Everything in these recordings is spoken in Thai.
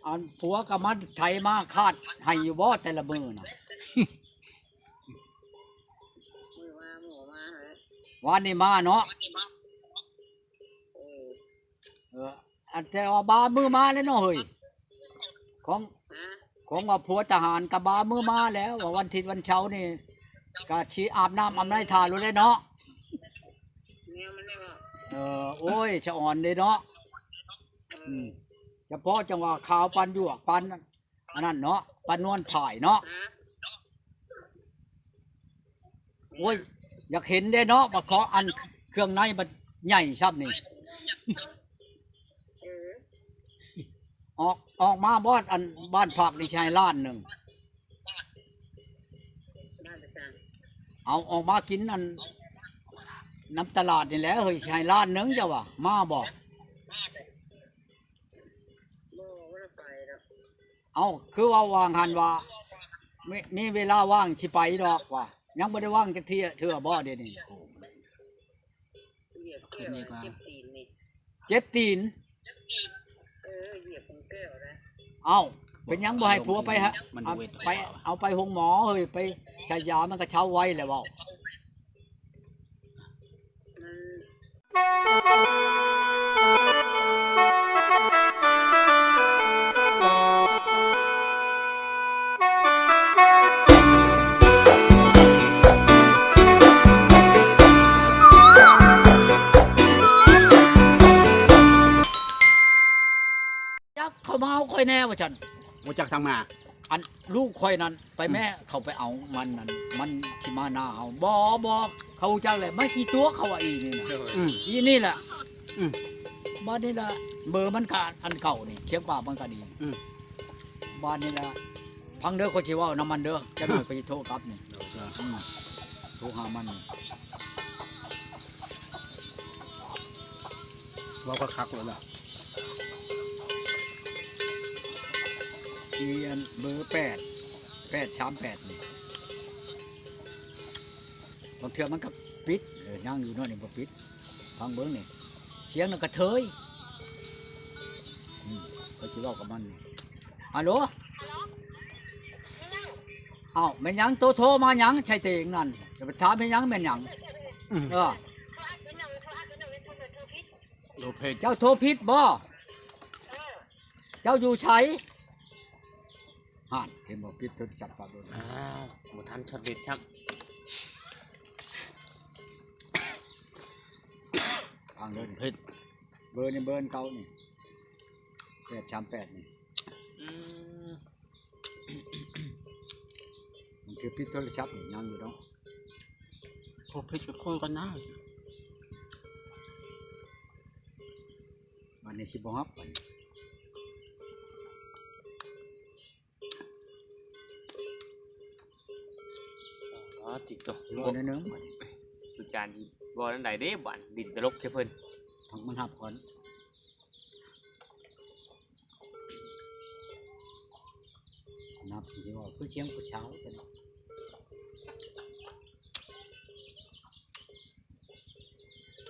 อันผัวก็มาไถมาคาดให้อยู่บ่แต่ละมื้อน่ะ มือมาหมูมาฮะ วันนี้มาเนาะ เออ อันแต่ว่าบามือมาแล้วเนาะเฮ้ยของ ฮะ ของว่าผัวทหารกับบามือมาแล้วว่าวันอาทิตย์วันเช้าร์นี่ก็ชี้อาบน้ำอาบในทารู้เลยเนาะ เนี่ยมันได้บอก โอ้ยชะอ่อนเลยเนาะ เฉพาะจังหวะขาวปันหยวกปันอันนั้นเนาะปันนวลผ่ายเนาะ ฮะ โอ้ยอยากเห็นได้เนาะว่าขออันเครื่องในมันใหญ่ชับนี่ เออ ออกมาบ้านอันบ้านผักในชายล้านหนึ่ง บ้านประจัน เอาออกมากินอันน้ำตลาดนี่แหละเฮ้ยชายล้านหนึ่งจ้ะวะมาบอก บ่ว่าจะไปแล้ว เอาคือว่าวางหันว่ามีเวลาว่างสิไปดอกว่ายังไม่ได้ว่างจักเที่ยเถื่อบ่เดี๋ยวนี้ เหยียบแก้วเจ็บตีนนี่ เจ็บตีน เออเหยียบของแก้วนะ เอาเป็นยังบ่ให้ผัวไปฮะ มัน เอา เวท ไปเอาไปหงหมอเฮ้ยไปใช้ยามันก็เช้าไว้แหละเว่า มัน จักเขามาเอาค่อยแน่ว่าฉัน บ่จักทางมา อันลูกค่อยนั้นไปแม่เขาไปเอามันนั่นมันที่มาหน้าเฮาบ่เขาจักเลยไม่กี่ตัวเขาว่าอีนี่นะ อืม อีนี่แหละ อืม บ้านนี่แหละเบอร์มันกาอันเก่านี่เชียงป่ามันก็ดี อืม บ้านนี่แหละพังเด้อเขาสิเว้าน้ำมันเด้อจะหน่อยไปโทรกลับนี่โทรหามันนี่ ว่าก็คักเลยล่ะ อีอันเบอร์838นี่บางเทื่อมันก็ปิดนั่งอยู่โนั่นนี่บ่ปิดฟังเบิ่งนี่เสียงนั่นกระเทยเขาสิเว้ากับมันนี่ฮัลโหลเอ้าแม่นหยังโตโทรมาหยังใช่เตงนั่นจะไปถามแม่นหยังแม่นหยัง อืม โลเพจ เจ้าโทรผิดบ่เจ้าอยู่ไสห่านเห็นบ่ผิดจนจับปากโดน อ้าวหมูทันช็อตเด็ดช่ ฟังเด้อนี่ เพจ เบอร์นี่เบอร์เก่านี่838นี่ ำมันคือผิดโทรศัพท์นี่ยังอยู่เนาะ โลเพจก็คุยกันนะ วันนี้สิบ่ฮับบัดนี้ อ๋อติดตัว รอนิดนึงบัดนี้ ตุจานดีบอลนั่นใดเด้บันดินตลกเจ้าเพิ่น ทั้งมันฮับก่อนนับที่ว่าคือเสียงผู้เช้าจัง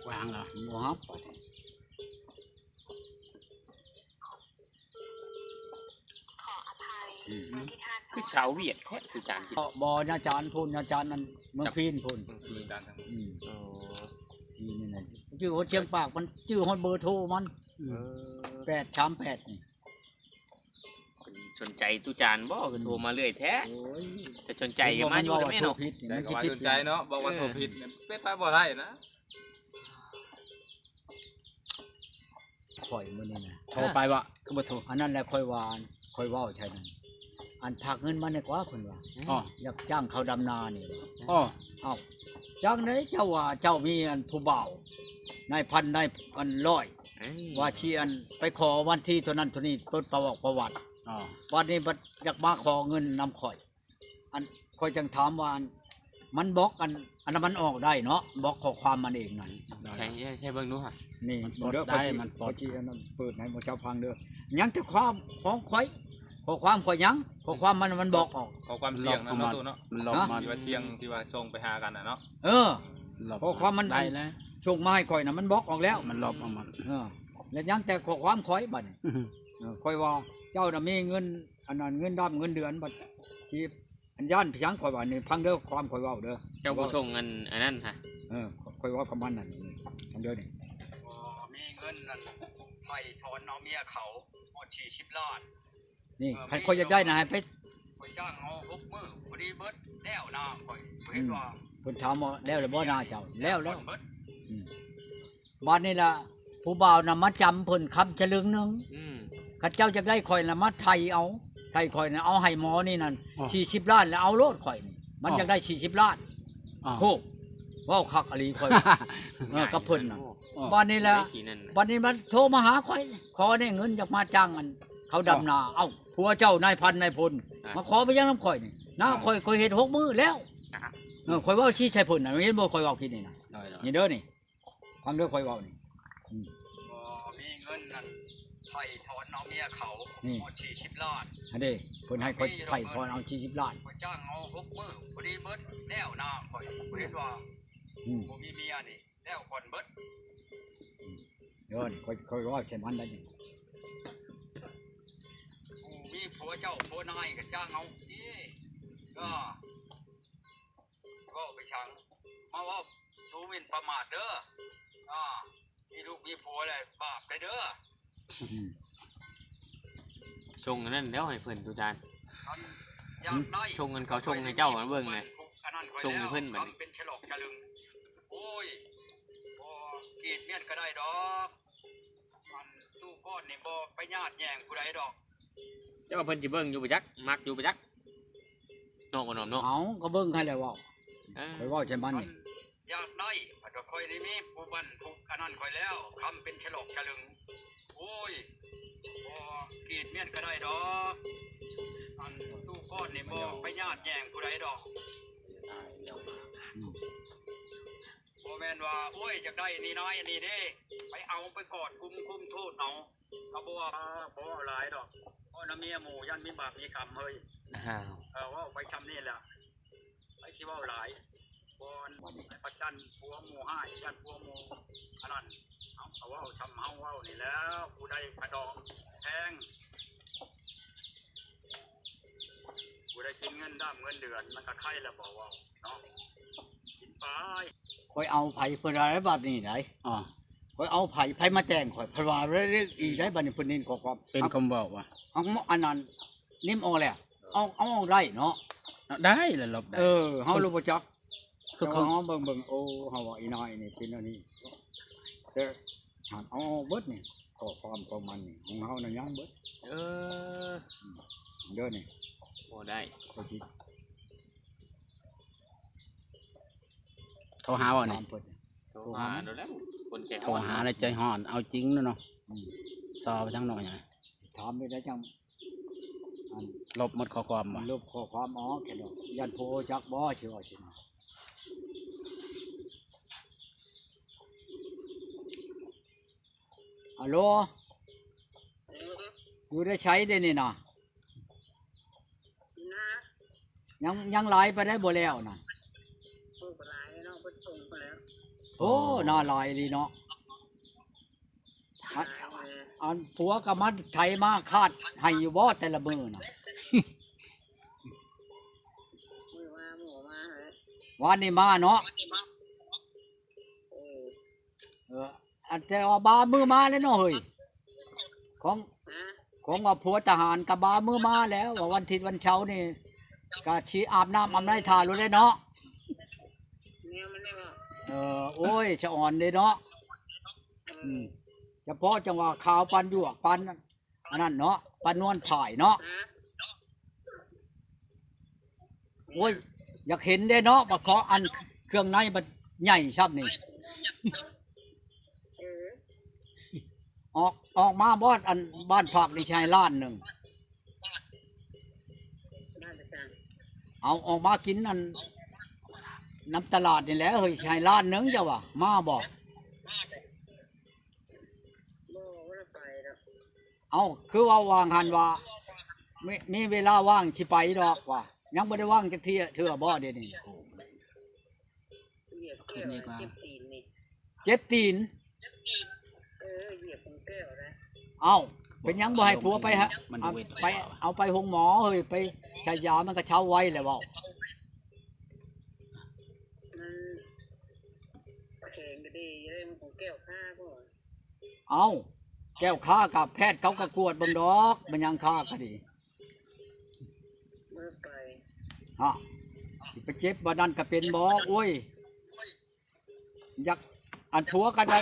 วางเหรอ บ่ฮับบัดนี้ คือชาวเวียดแท้ตุจานกิน บ่อาจารย์พุ่นอาจารย์นั่นเมืองพีนพุ่น คือการทาง อ๋อ พีนนี่น่ะชื่อฮอดเชียงปากมันชื่อฮอดเบอร์โทรมัน อื เอ ม อ 838นี่ คนสนใจตุจานบ่คือโทรมาเรื่อยแท้ โอ้ย จะสนใจก็มาอยู่ได้ไหมเนาะ ผิดนี่ ใจ มัน ก็ สิ ว่า ผิด สนใจเนาะบอกว่าโทรผิดเนี่ยเป็นไปบ่ได้นะ ข่อยมื้อนี้นะ โทรไปวะก็บ่โทร อันนั้นแหละค่อยว่าค่อยเว้าใช่นั่นอันพักเงินมาเนี่ยกว่าเพิ่นว่า อ๋อ อยากจ้างเขาดำนานี่ว่ะ อ๋อ เอ้าจังไดเจ้าว่าเจ้ามีอันผู้บ่าวนายพันนายอันร้อย เอ้ย ว่าที่อันไปขอวันที่เท่านั้นเท่านี้เปิดประวัติ อ๋อ วันนี้บัดอยากมาขอเงินนำข่อย อันข่อยจังถามว่าอันมันบล็อกอันนั้นมันออกได้เนาะบล็อกข้อความมันเองนั่น ใช่เบิ่งดูฮะ นี่ มันปลด เด้อ ได้ ข่อยสิ มันปล ข่อ ด ยสิอันนั้นเปิดให้หมู่เจ้าฟังเด้อยังแต่ความของข่อยข้อความข่อยยังข้อความมันบอกออก ขอความเสี่ยงนะเนาะตัวเนาะ มันหลบมา ที่ว่าเสี่ยงที่ว่าส่งไปหากันน่ะเนาะ เออ หลบ ข้อความมัน ได้แล้ว ส่งมาให้ข่อยน่ะมันบล็อกออกแล้ว มันหลบเอามัน เออแล้วยังแต่ข้อความข่อยบัดนี้ อื้อหือ ค่อยว่าเจ้าน่ะมีเงินอันนั้นเงินดำเงินเดือนบัดสิอันย่านพี่ช้างข่อยว่านี่พังเด้อความข่อยเว้าเด้อ เจ้าผู้ส่งเงินอันนั้นฮะ ค่อยเว่ากับมันนั่นนี่พังเด้อนี่มีเงินนั่นไผถอนเอาเมียเขาหมด40ล้านนี่ใครข่อยอยากได้นะให้ไปข่อยจ้างเอา6มื้อพอดีเบิดแล้วนะข่อยเห็นว่าเพิ่นถามว่าแล้วหรือบ่นาเจ้าแล้วบ้านนี้ล่ะผู้บ่าวน่ะมาจำเพิ่นคำฉลึงนึง ข้าเจ้าจะได้ข่อยละมาไทยเอาไทยข่อยนะเอาให้หมอนี่นั่น40ล้านแล้วเอาโลดข่อยนี่มันอยากได้40ล้านโหว้าวคักอลีข่อยกับเพิ่นน่ะวันนี้แหละวันนี้มันโทรมาหาข่อยขอได้เงินอยากมาจ้างอันเขาดำนาเอ้าผัวเจ้านายพันนายพลมาขอไปยังน้ำข่อยนี่นะข่อยเฮ็ด6มื้อแล้วข่อยเว้าชี้ใส่เพิ่นน่ะเห็นบ่ข่อยเว้าคิดนี่น่ะนี่เด้อนี่ฟังเด้อข่อยเว้านี่มีเงินนั่นไถ่ถอนเอาเมียเขาหมด40ล้านอันนี้เพิ่นให้ข่อยไถ่ถอนเอา40ล้านข่อยจ้างเอา6มื้อพอดีเบิดแล้วนะข่อยเห็นว่าบ่มีเมียนี่แล้วก่อนเบิดเดี๋ยวนี่ข่อยว่าใช่มันได้นี่มีผัวเจ้าผัวนายก็จ้างเอานี่ก็เว้าไปชังมาเว้าดูหมิ่นประมาทเด้อมีลูกมีผัวแหละบาปได้เด้อ ส่งอันนั้นแล้วให้เพิ่นตุจาน ช ส่งเงินเขาส่งให้เจ้าเบิ่งไงส่งให้เพิ่นบัดนี้ เป็นฉลอกฉลึงโอ้ยบ่กีดเมียนก็ได้ดอกมันตู้ก้อนนี่บ่ไปญาติแย่งผู้ใดดอก เจ้าเพิ่นสิเบิ่งอยู่บ่จักมักอยู่บ่จักนอกบ่นอมเนาะ เอาก็เบิ่งให้แล้วเว้าไปเว้าใช่มันนี่อยากได้ผัดค่อยนี่มีผู้บันผู้อันนั้นค่อยแล้วคำเป็นฉลอกฉลึงโอ้ยบ่กีดเมียนก็ได้ดอกอันตู้ก้อนนี่บ่ไปญาติแย่งผู้ใดดอกบ่แม่นว่าโอ้ยจักได้นี่น้อยอันนี้เด้ไปเอาไปกอดคุมโทษเอาเขาบ่ว่าบ่หลายดอกเพราะน้าเมียหมู่ยันมีบาปมีกรรมเฮ้ยว่าไปทำนี่แหละไปสิเว้าหลายบ่ประจันผัวหมู่ห้ายันผัวหมู่อันนั้นเอาเว้าทำเฮาเว้านี่แล้วผู้ใดกระดองแทงผู้ใดกินเงินด้ามเงินเดือนมันก็ไข่แล้วบ่เว้าเนาะกินไปค่อยเอาไผเพิ่นอะไรบัดนี้ได้ค่อยเอาไผมาแต่งข่อยเพราะว่าเรื่องอีได้บัดนี้เพิ่นเน้นขอความเป็นคำบอกว่า เอาอันนั้นนิ่มออกแล้วเอาได้เนาะ ได้แหละลบได้เฮารู้บ่จักคือเขาเบิ่งโอ้เฮาว่าอีน้อยนี่เป็นอันนี้แต่หากเอาเบิดนี่ข้อความของมันนี่ของเฮานั่นยังเบิดเด้อนี่บ่ได้ก็สิ โทรหาบ่นี่ โทรหาแล้วคนใจ โทรหาแล้วใจฮ้อนเอาจริงเนาะสอบจังหน่อยหยังถามไปได้จังลบหมดข้อความบ่ลบข้อความแค่ดอกยันโพจักบ่สิว่าสินะฮัลโหลอยู่ได้ใช้ได้นี่นะยังหลายไปได้บ่แล้วน่ะโอ้น่าหลายดีเนาะอันผัวก็มาไถมาคาดให้อยู่บ่แต่ละมื้อน่ะวันนี้มาเนาะอันแต่ว่าบามือมาแล้วเนาะเฮ้ยของว่าผัวทหารกับบามือมาแล้วว่าวันอาทิตย์วันเช้านี่ก็ชีอาบน้ำอาบน้ำทารู้เลยเนาะโอ้ยจะอ่อนเลยเนาะเฉพาะจังหวะขาวปันหยวกปันอันนั้นเนาะปันนวลถ่ายเนาะโอ้ยอยากเห็นได้เนาะมาขออันเครื่องในมันใหญ่ชับนี่ออกมาบ้านผักในชายล้านหนึ่งเอาออกมากินอันน้ำตลาดนี่แหละเฮ้ยชายล้านหนึ่งจ้ะวะมาบอกเอาคือว่าวางหันว่ามีเวลาว่างสิไปดอกว่ายังไม่ได้ว่างจักทีเถื่อบ่เดี๋ยวนี้เจ็บตีนเอา เป็นหยังบ่ให้ผัวไปฮะ มัน เอา เวท ไปเอาไปห้องหมอเฮ้ยไปใช้ยามันก็เช้าไว้แหละเว้า มันแข็งก็ดีเรื่องของแก้วข้าพ่อ เอาแก้วค้ากับแพทย์เขาก็กวดเบิ่งดอกมันยังค้าก็ดี เมื่อไป ฮะสิไปเจ็บบ่นั่นก็เป็นบ่โอ้ยอยากอันผัวก็ได้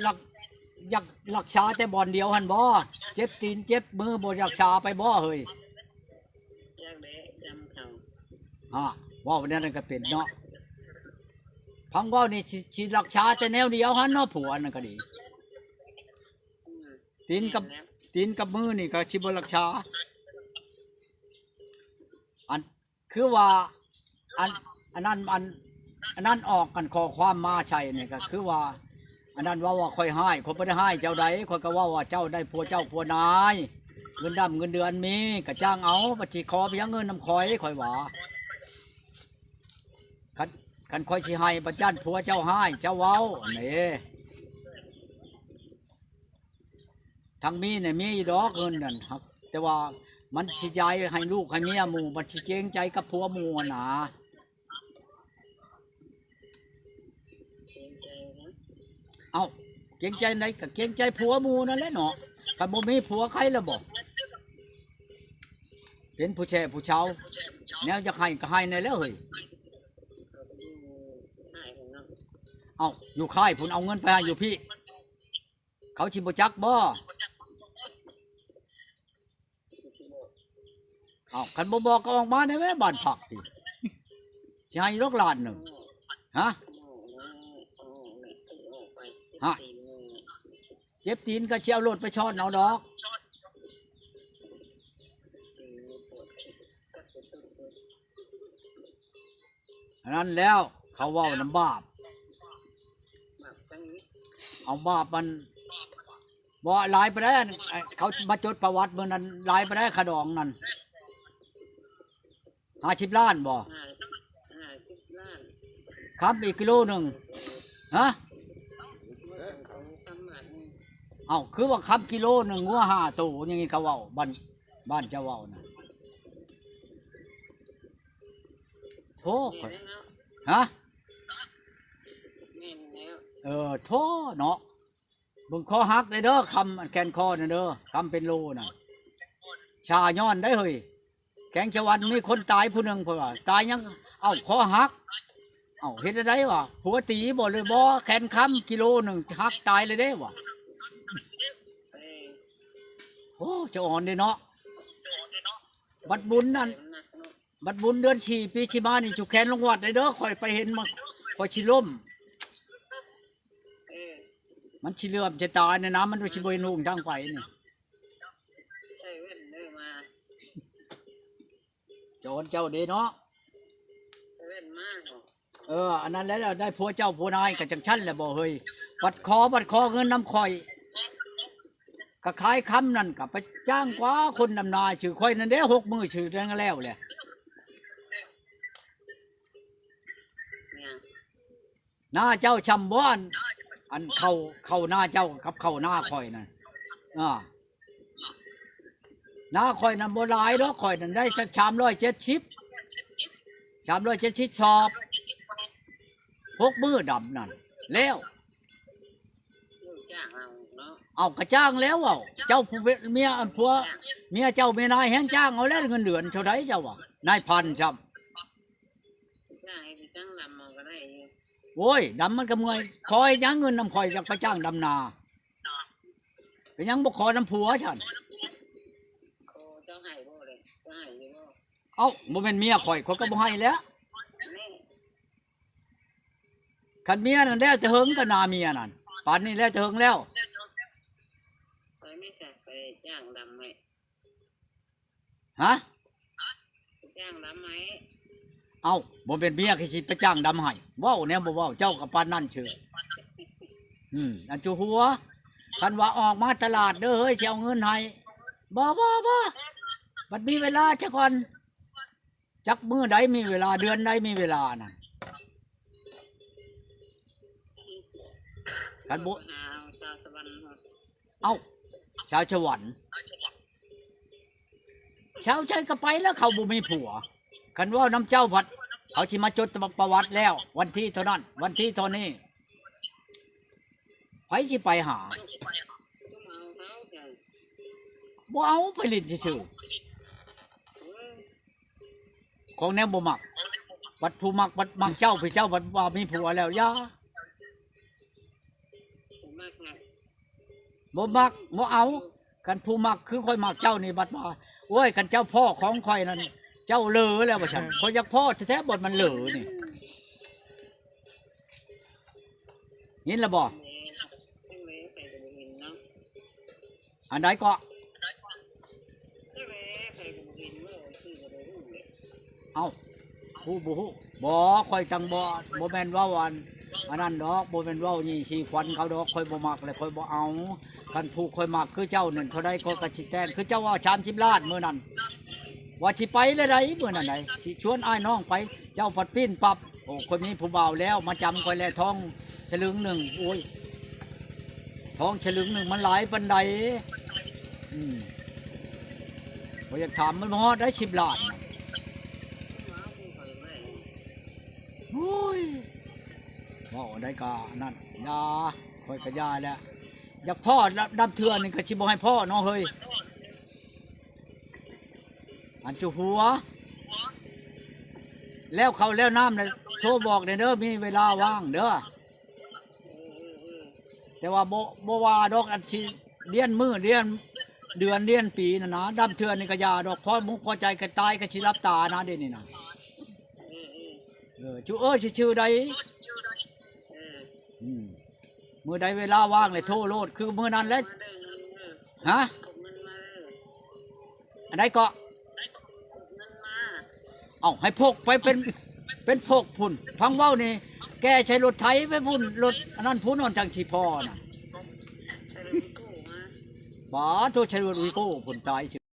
รักอยากรักษาแต่บ่อนเดียวหั่นบ่เจ็บตีนเจ็บมือบ่รักษาไปบ่เฮ้ย แยกเละจำเขา ฮะว่าวันนั้นก็เป็นเนาะพังเว่านี่สิรักษาแต่แนวเดียวหั่นเนาะผัวนั่นก็ดี อืม ตีนกับตีนกับมือนี่ก็สิบ่รักษาอันคือว่าอันนั้นออกกันขอความมาใช่นี่ก็คือว่า อันนั้นว่าค่อยให้คนบ่ได้ให้เจ้าใดคนก็ว่าเจ้าได้ผัวเจ้าผัวนายเงินดำเงินเดือนมีก็จ้างเอาบัดสิขอเพียงเงินนำข่อยว่าคันข่อยสิให้บัดจันผัวเจ้าให้เจ้าเว้านี่ทางมีเนี่ยมีดอกเงินนั่นครับแต่ว่ามันสิย้ายให้ลูกให้เมียหมู่มันสิเจงใจกับผัวหมู่น่ะ เกรงใจนะ เอาเกรงใจไหนก็เกรงใจผัวหมู่นั่นแหละเนาะคันบ่มีผัวใครละบ่เป็นผู้แช่ผู้เชาแนวจะให้ก็ให้ในแล้วเฮ้ย เขาไปดูหายของเรา เอาอยู่ค่ายพุ่นเอาเงินไปให้อยู่พี่ เขาสิบ่จักบ่ สิบอก เอาคันบ่บอกก็ออกมาในแม่บ้านพักติสิให้ลูกหลานหนึงฮะ ฮะ เจ็บตีนก็สิเอารถไปช้อนเอาดอก อันนั้นแล้วเขาเว้านำบาป เอาบาปมันบ่หลายไปได้วเขามาจดประวัติเมื่อนั้นหลายไปได้ขะดองนั่น50 ล้านบ่ 50 ล้าน ครับอีกกิโลหนึงฮะ เขาทำหมัน เอาคือว่าคำกิโลหนึงงัว5ตัวอย่างนี้เขาเว้าบ้านเจ้าเว้าน่ะโธ่ แม่นแล้ว ฮะ แม่นแล้ว โธ่เนาะเบิ่งคอหักเลยเด้อคำอันแขนคอน่ะเด้อคำเป็นโลน่ะชาย้อนได้เฮ้ยแกงชะวันมีคนตายผู้หนึงเพิ่นว่าตายยังเอ้าคอหักเอ้าเฮ็ดได้วะผัวตีบ่เลยบ่แขนค้ำกิโลหนึงหักตายเลยเด้วะ เอ้ย โอ้จะอ่อนเด้เนาะบัดบุญนั่น หนักเนาะ บัดบุญเดือน4ปีชิมานี่จุกแขนลงวัดได้เด้อข่อยไปเห็นมาข่อยสิล้ม เอ้ย มันสิเลื่อมจะตายในน้ำมันสิบ่นุ่งทางไปนี่ ใช่เว้นเด้อมา โจรเจ้าเด้เนาะ ใช่เว้นมากเนาะ อันนั้นแล้วได้ผัวเจ้าผัวนายก็จังชั้นแหละบ่เฮ้ยบัดคอเงินน้ำข่อยก็ขายคำนั่นก็ไปจ้างกว่าคนนำนาชื่อข่อยนั่นเด้6 มื้อชื่อแล้วแหละ เนี่ย หน้าเจ้าชำบ้านอันเข้าหน้าเจ้ากับเข้าหน้าข่อยนั่นหน้าข่อยนั่นบ่หลายดอกข่อยนั่นได้สัก370ชอบ6 มื้อดำนั่นแล้ว ลูกจ้างเราเนาะ เอากระจ้างแล้วเจ้าผู้เมียอันผัวเมียเจ้าเมียนายแห้งจ้างเอาแล้วเงินเดือนเท่าไรเจ้าวะนายพันจ จ้างให้ไปตั้งลำมาก็ได้อยู่ ำโอ้ยดำมันก็เมื่อยคอยยังเงินนำคอยจากไปจ้างดำนาเป็นยังบ่ขอน้ำผัวฉัน โคเจ้าให้บ่เลยเจ้าให้อยู่บ่ เอ้าบ่เป็นเมียข่อยเขาก็บ่ให้แล้ว นี่ คันเมียนั่นแล้วจะเฮิงก็นาเมียนั่นป่านนี้แล้วจะเฮิงแล้ว ไปไม่ใส่ไปจ้างดำไหม ฮะ ไปจ้างดำไหม เอ้าบ่เป็นเมียคือสิไปจ้างดำให้เว้าแนวบ่เว้าเจ้ากับปานนั่นเชื่ออันจูหัวคันว่าออกมาตลาดเด้อเฮ้ยสิเอาเงินให้บ่บัดมีเวลาจักก่อนจักมื้อใดมีเวลาเดือนใดมีเวลานั่นคันบ่ หาชาวสวรรค์ เอ้า ชาวสวรรค์ชาวใจก็ไปแล้วเขาบ่มีผัวคันว่าน้ำเจ้าพัดเขาสิมาจดประวัติแล้ว วันที่เท่านั้น วันที่เท่านี้ไผสิไปหา ต้องเอาเขาแต่ บ่เอาไปลิ้นซื่อๆของแนวบ่มักบัดผู้มักบัดมักเจ้าพี่เจ้าบัดว่ามีผัวแล้วอย่า ผมมากนะ บ่มักบ่เอากันผู้มักคือค่อยมักเจ้านี่บัดว่าโอ้ยกันเจ้าพ่อของค่อยนั่นเจ้าเหลอแล้วว่าฉันค่อยอยากพ่อแท้ๆบ่มันเหลอนี่ยินละบ่ ต้องเลยไปกับบุญเนาะ อันใดก็ ต้องเลยไปกับบุญเมื่อคือกับบุญเลย เอ้าผู้บ่ฮู้บ่ค่อยจังบ่แม่นว่าวันอันนั้นดอกบ่แม่นเว้านี่สิควันเขาดอกค่อยบ่มักเลยค่อยบ่เอาคันผู้ค่อยมักคือเจ้านั่นเท่าใดก็กะสิแต่งคือเจ้าว่า30ล้านมื้อนั้นว่าสิไปเลยใดมื้อนั้นใดสิชวนอ้ายน้องไปเจ้าพัดปิ้นปับโอ้คนนี้ผู้บ่าวแล้วมาจำค่อยแล้วทองฉลึงหนึ่งโอ้ยทองฉลึงหนึ่งมันหลายปานใดข้อยอยากถามมันฮอดได้10ล้านน่ะ มาผู้คอยไว้ โอ้ยว่าได้กานั่นยาคอยกระยาแล้วอยากพ่อดำเถื่อนนี่ก็ชิบให้พ่อน้องเฮ้ยอันจูหัว แล้วเขาแล้วน้ำเลยโทรบอกเด้อมีเวลาว่างเด้อแต่ว่าโบว่าดอกอันชีเลี้ยนมือเลี้ยนเดือนเลี้ยนปีนะนะดำเถื่อนนี่ก็ยาดอกพ่อมุกพอใจก็ตายก็ชิรับตานะเดี๋ยวนี้นะจูชื่อใดมือใดเวลาว่างเลยโทรโลดคือมือนั้นแล้วฮะอันใดก็เอาให้พกไปเป็นพกพุ่นพังเว้านี่แกใช้รถไถไปพุ่นรถอันนั้นพุ่นนอนจังชีพอน่ะบ่โทรใช้รถวีโก้พุ่นตาย